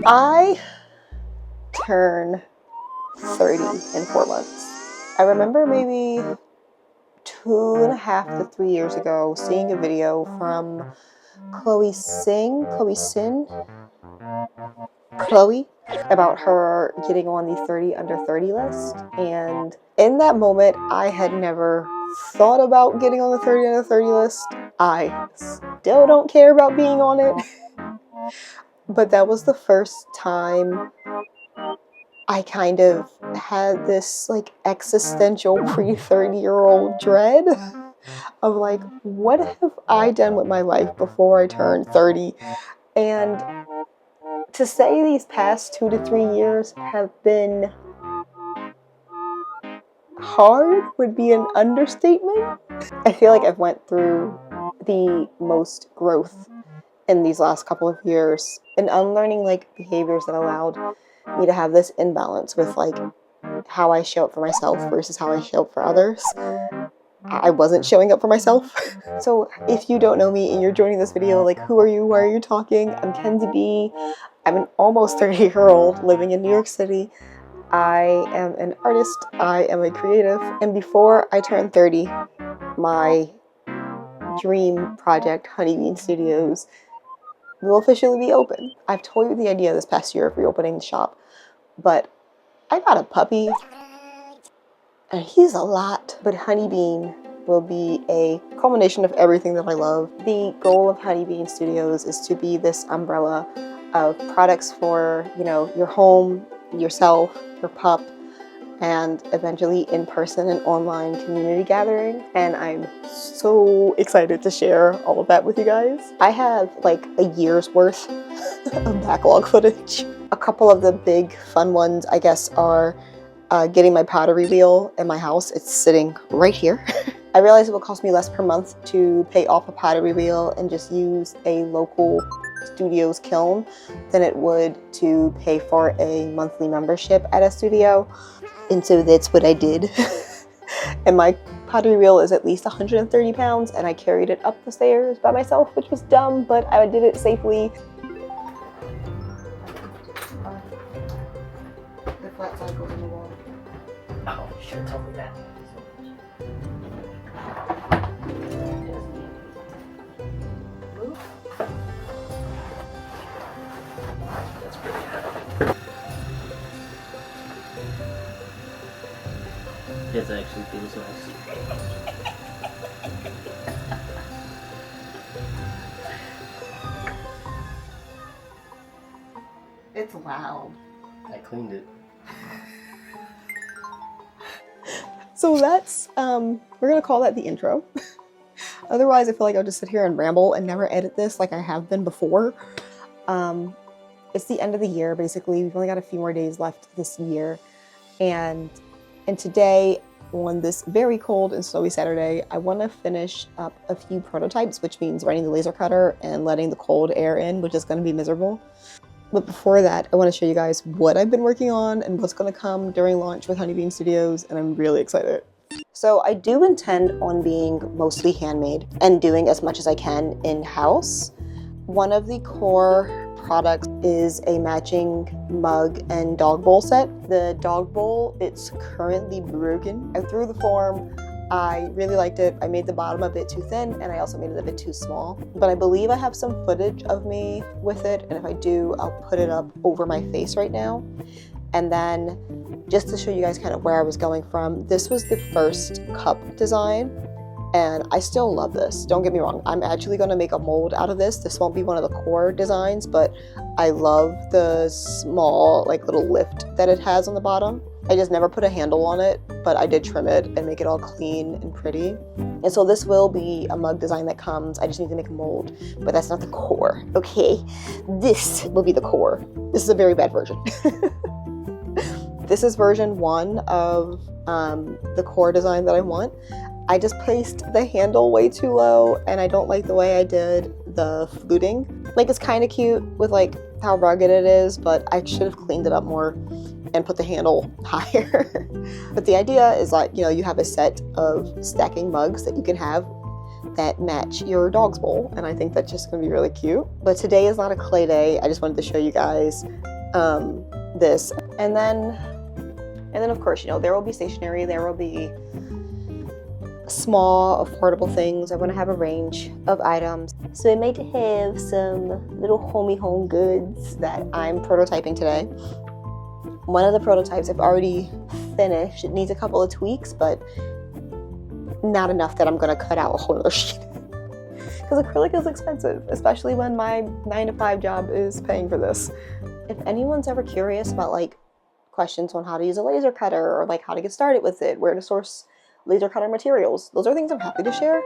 I turn 30 in 4 months. I remember maybe 2.5 to 3 years ago seeing a video from Chloe about her getting on the 30 under 30 list. And in that moment, I had never thought about getting on the 30 under 30 list. I still don't care about being on it. But that was the first time I kind of had this like existential pre-30-year-old dread of like, what have I done with my life before I turned 30? And to say these past 2 to 3 years have been hard would be an understatement. I feel like I've went through the most growth in these last couple of years and unlearning like behaviors that allowed me to have this imbalance with like how I show up for myself versus how I show up for others. I wasn't showing up for myself. So if you don't know me and you're joining this video, like, who are you? Why are you talking? I'm Kenzie B. I'm an almost 30-year-old living in New York City. I am an artist. I am a creative. And before I turned 30, my dream project, Honeybean Studios, will officially be open. I've toyed with the idea this past year of reopening the shop, but I got a puppy and he's a lot. But Honeybean will be a culmination of everything that I love. The goal of Honeybean Studios is to be this umbrella of products for, you know, your home, yourself, your pup, and eventually in-person and online community gathering. And I'm so excited to share all of that with you guys. I have like a year's worth of backlog footage. A couple of the big fun ones, I guess, are getting my pottery wheel in my house. It's sitting right here. I realized it would cost me less per month to pay off a pottery wheel and just use a local studio's kiln than it would to pay for a monthly membership at a studio. And so that's what I did. And my pottery wheel is at least 130 pounds and I carried it up the stairs by myself, which was dumb, but I did it safely. The flat side goes in the wall. Oh, you should have told me that. That's pretty heavy. It actually feels nice. It's loud. I cleaned it. So that's, we're gonna call that the intro. Otherwise, I feel like I'll just sit here and ramble and never edit this like I have been before. It's the end of the year, basically. We've only got a few more days left this year. And today, on this very cold and snowy Saturday, I want to finish up a few prototypes, which means running the laser cutter and letting the cold air in, which is going to be miserable. But before that, I want to show you guys what I've been working on and what's going to come during launch with Honeybean Studios, and I'm really excited. So I do intend on being mostly handmade and doing as much as I can in-house. One of the core products is a matching mug and dog bowl set. The dog bowl, it's currently broken. I threw the form. I really liked it. I made the bottom a bit too thin and I also made it a bit too small. But I believe I have some footage of me with it, and if I do, I'll put it up over my face right now. And then just to show you guys kind of where I was going from, this was the first cup design and I still love this. Don't get me wrong, I'm actually going to make a mold out of this. This won't be one of the core designs, but I love the small like little lift that it has on the bottom. I just never put a handle on it, but I did trim it and make it all clean and pretty. And so this will be a mug design that comes. I just need to make a mold, but that's not the core. Okay, this will be the core. This is a very bad version. This is version 1 of the core design that I want. I just placed the handle way too low and I don't like the way I did the fluting. Like, it's kind of cute with like how rugged it is, but I should have cleaned it up more and put the handle higher. But the idea is like, you know, you have a set of stacking mugs that you can have that match your dog's bowl, and I think that's just gonna be really cute. But today is not a clay day. I just wanted to show you guys this, and then of course, you know, there will be stationery, there will be small affordable things. I want to have a range of items, so I might have some little homey home goods that I'm prototyping today. One of the prototypes I've already finished. It needs a couple of tweaks, but not enough that I'm going to cut out a whole other sheet. Because acrylic is expensive, especially when my 9-to-5 job is paying for this. If anyone's ever curious about like questions on how to use a laser cutter, or like how to get started with it, where to source laser cutter materials, those are things I'm happy to share.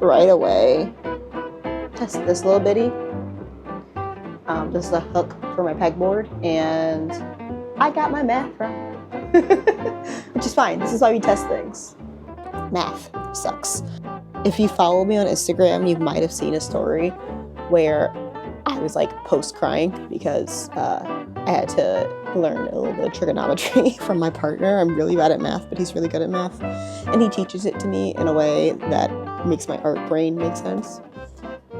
Right away, test this little bitty. This is a hook for my pegboard, and I got my math wrong. Which is fine. This is why we test things. Math sucks. If you follow me on Instagram, you might have seen a story where I was like post-crying because I had to learn a little bit of trigonometry from my partner. I'm really bad at math, but he's really good at math. And he teaches it to me in a way that makes my art brain make sense.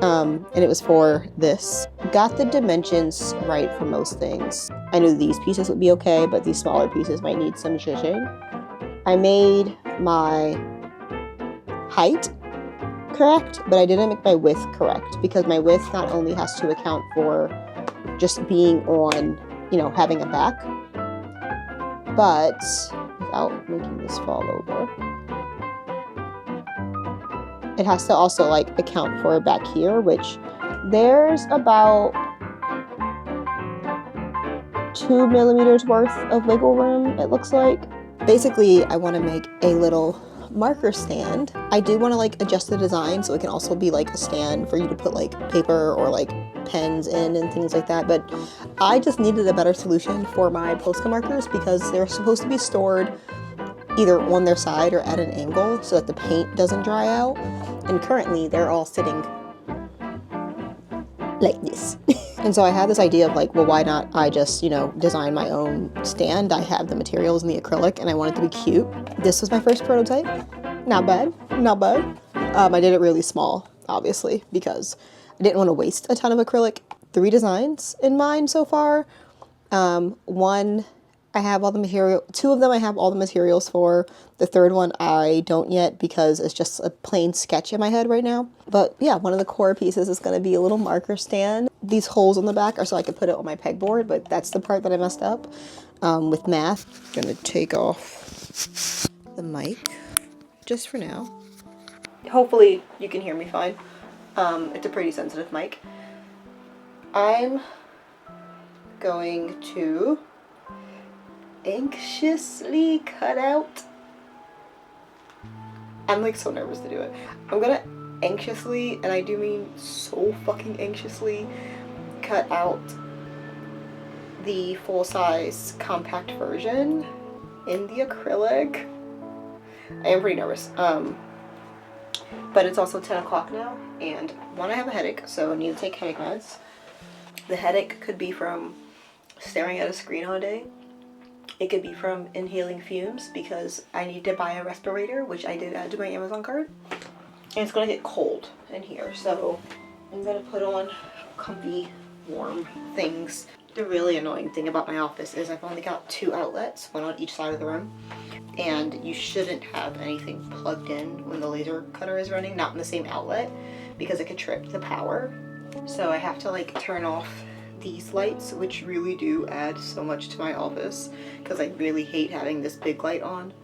And it was for this. Got the dimensions right for most things. I knew these pieces would be okay, but these smaller pieces might need some zhuzhing. I made my height correct, but I didn't make my width correct, because my width not only has to account for just being on, you know, having a back, but without making this fall over, it has to also like account for back here, which there's about 2 millimeters worth of wiggle room, it looks like. Basically, I want to make a little marker stand. I do want to like adjust the design so it can also be like a stand for you to put like paper or like pens in and things like that, but I just needed a better solution for my Posca markers because they're supposed to be stored either on their side or at an angle so that the paint doesn't dry out, and currently they're all sitting like this. And so I had this idea of like, well, why not I just, you know, design my own stand. I have the materials and the acrylic, and I want it to be cute. This was my first prototype. Not bad, not bad. I did it really small, obviously, because I didn't want to waste a ton of acrylic. 3 designs in mind so far. One, I have all the material. 2 of them I have all the materials for. The 3rd one I don't yet because it's just a plain sketch in my head right now. But yeah, one of the core pieces is going to be a little marker stand. These holes on the back are so I can put it on my pegboard, but that's the part that I messed up with math. I'm going to take off the mic just for now. Hopefully you can hear me fine. It's a pretty sensitive mic. I'm going to anxiously cut out. I'm like so nervous to do it. I'm gonna anxiously, and I do mean so fucking anxiously, cut out the full-size compact version in the acrylic. I am pretty nervous. But it's also 10 o'clock now, and one, I have a headache, so I need to take headache meds. The headache could be from staring at a screen all day. It could be from inhaling fumes because I need to buy a respirator, which I did add to my Amazon cart. And it's going to get cold in here, so I'm going to put on comfy, warm things. The really annoying thing about my office is I've only got 2 outlets, one on each side of the room. And you shouldn't have anything plugged in when the laser cutter is running, not in the same outlet, because it could trip the power. So I have to like turn off these lights, which really do add so much to my office because I really hate having this big light on.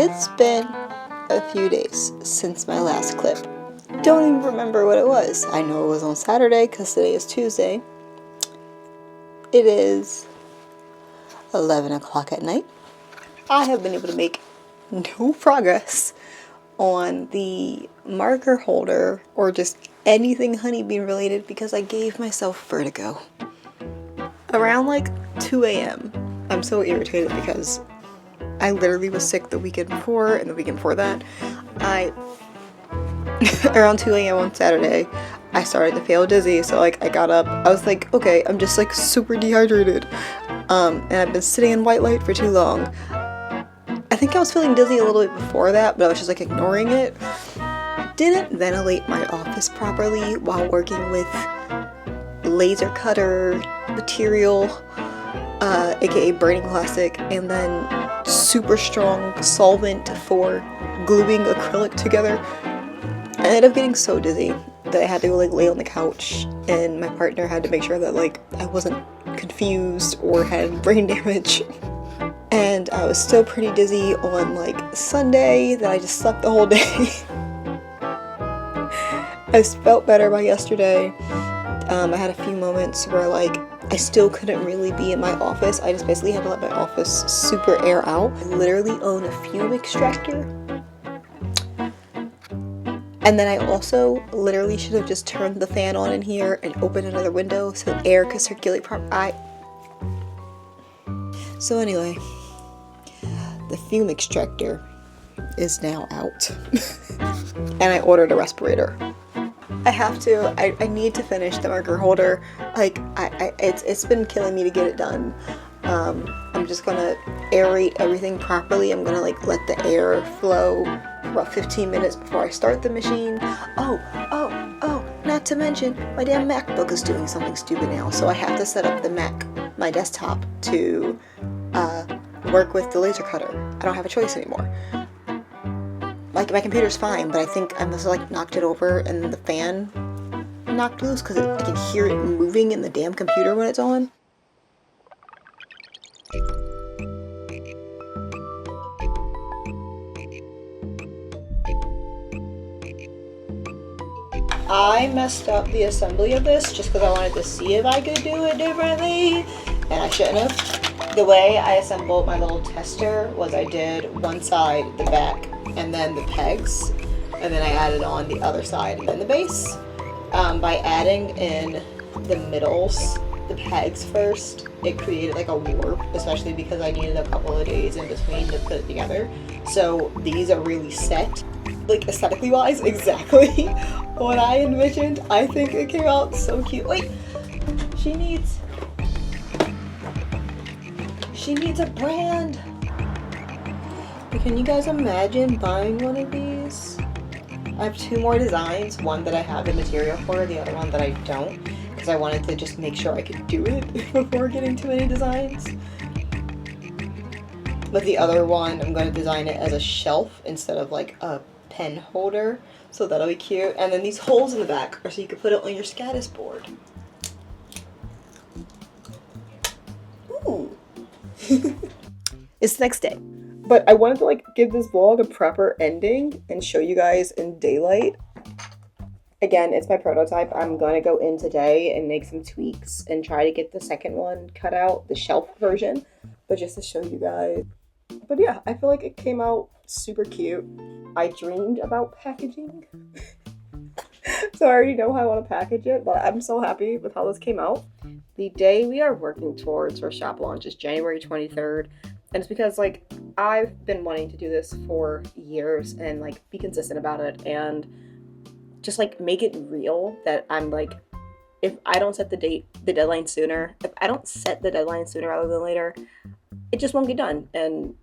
It's been a few days since my last clip. Don't even remember what it was. I know it was on Saturday because today is Tuesday. It is 11 o'clock at night. I have been able to make no progress on the marker holder or just anything honeybee related because I gave myself vertigo. Around like 2 a.m. I'm so irritated because I literally was sick the weekend before and the weekend before that. Around 2 a.m. on Saturday, I started to feel dizzy, so like I got up, I was like, okay, I'm just like super dehydrated. And I've been sitting in white light for too long. I think I was feeling dizzy a little bit before that, but I was just like ignoring it. Didn't ventilate my office properly while working with laser cutter material, aka burning plastic, and then super strong solvent for gluing acrylic together. I ended up getting so dizzy that I had to go like lay on the couch, and my partner had to make sure that like I wasn't confused or had brain damage. And I was still pretty dizzy on like Sunday that I just slept the whole day. I felt better by yesterday. I had a few moments where like I still couldn't really be in my office. I just basically had to let my office super air out. I literally own a fume extractor. And then I also literally should have just turned the fan on in here and opened another window so air could circulate properly. So anyway, the fume extractor is now out. And I ordered a respirator. I have to. I need to finish the marker holder. Like it's been killing me to get it done. I'm just gonna aerate everything properly. I'm gonna like let the air flow for about 15 minutes before I start the machine. Oh, not to mention my damn MacBook is doing something stupid now, so I have to set up the my desktop to work with the laser cutter. I don't have a choice anymore. Like my computer's fine, but I think I must have like knocked it over and the fan knocked loose because I can hear it moving in the damn computer when it's on. I messed up the assembly of this just because I wanted to see if I could do it differently, and I shouldn't have. The way I assembled my little tester was I did one side, the back, and then the pegs, and then I added on the other side and then the base. By adding in the middles, the pegs first, it created like a warp, especially because I needed a couple of days in between to put it together. So these are really set, like aesthetically wise, exactly what I envisioned. I think it came out so cute. Wait, she needs a brand. Can you guys imagine buying one of these? I have 2 more designs, one that I have the material for, the other one that I don't, because I wanted to just make sure I could do it before getting too many designs. But the other one, I'm going to design it as a shelf instead of like a pen holder, so that'll be cute. And then these holes in the back are so you can put it on your Scattis board. Ooh. It's the next day. But I wanted to like give this vlog a proper ending and show you guys in daylight. Again, it's my prototype. I'm going to go in today and make some tweaks and try to get the second one cut out, the shelf version, but just to show you guys. But yeah, I feel like it came out super cute. I dreamed about packaging. So I already know how I want to package it, but I'm so happy with how this came out. The day we are working towards for shop launch is January 23rd. And it's because like I've been wanting to do this for years and like be consistent about it and just like make it real that I'm like, if I don't set the deadline sooner rather than later, it just won't get done. And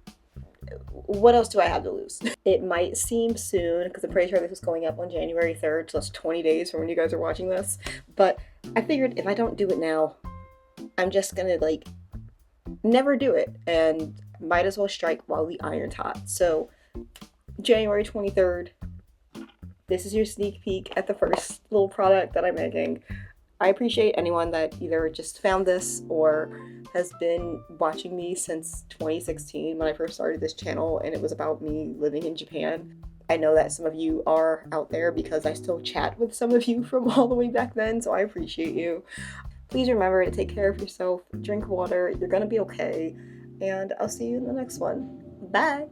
what else do I have to lose? It might seem soon because I'm pretty sure this is going up on January 3rd, so that's 20 days from when you guys are watching this. But I figured if I don't do it now, I'm just gonna like never do it, and might as well strike while the iron's hot. So January 23rd, this is your sneak peek at the first little product that I'm making. I appreciate anyone that either just found this or has been watching me since 2016 when I first started this channel and it was about me living in Japan. I know that some of you are out there because I still chat with some of you from all the way back then, so I appreciate you. Please remember to take care of yourself, drink water, you're gonna be okay, and I'll see you in the next one. Bye!